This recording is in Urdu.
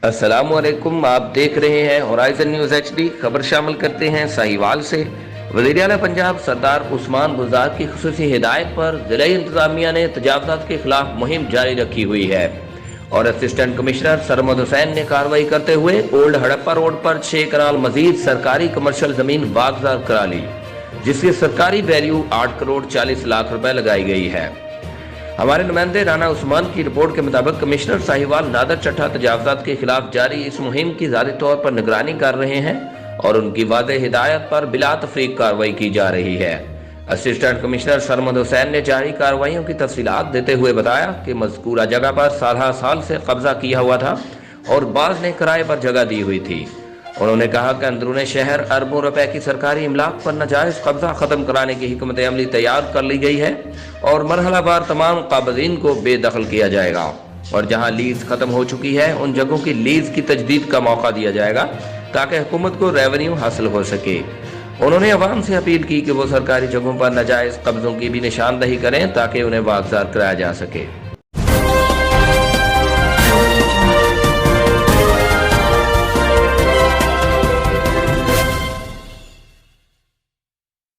السلام علیکم، آپ دیکھ رہے ہیں ہورائزن نیوز ایچ ڈی۔ خبر شامل کرتے ہیں ساہیوال سے۔ وزیر اعلیٰ پنجاب سردار عثمان بزدار کی خصوصی ہدایت پر ضلعی انتظامیہ نے تجاوزات کے خلاف مہم جاری رکھی ہوئی ہے اور اسسٹنٹ کمشنر سرمد حسین نے کارروائی کرتے ہوئے اولڈ ہڑپا روڈ پر 6 کنال مزید سرکاری کمرشل زمین واگزار کرا لی، جس کی سرکاری ویلیو 8 کروڑ 40 لاکھ روپے لگائی گئی ہے۔ ہمارے نمائندے رانا عثمان کی رپورٹ کے مطابق کمشنر ساہیوال نادر چٹھا تجاوزات کے خلاف جاری اس مہم کی ذاتی طور پر نگرانی کر رہے ہیں اور ان کی واضح ہدایت پر بلا تفریق کارروائی کی جا رہی ہے۔ اسسٹنٹ کمشنر سرمد حسین نے جاری کارروائیوں کی تفصیلات دیتے ہوئے بتایا کہ مذکورہ جگہ پر سالہ سال سے قبضہ کیا ہوا تھا اور بعض نے کرائے پر جگہ دی ہوئی تھی۔ انہوں نے کہا کہ اندرون شہر اربوں روپے کی سرکاری املاک پر ناجائز قبضہ ختم کرانے کی حکمت عملی تیار کر لی گئی ہے اور مرحلہ وار تمام قابضین کو بے دخل کیا جائے گا، اور جہاں لیز ختم ہو چکی ہے ان جگہوں کی لیز کی تجدید کا موقع دیا جائے گا تاکہ حکومت کو ریونیو حاصل ہو سکے۔ انہوں نے عوام سے اپیل کی کہ وہ سرکاری جگہوں پر ناجائز قبضوں کی بھی نشاندہی کریں تاکہ انہیں واگزار کرایا جا سکے۔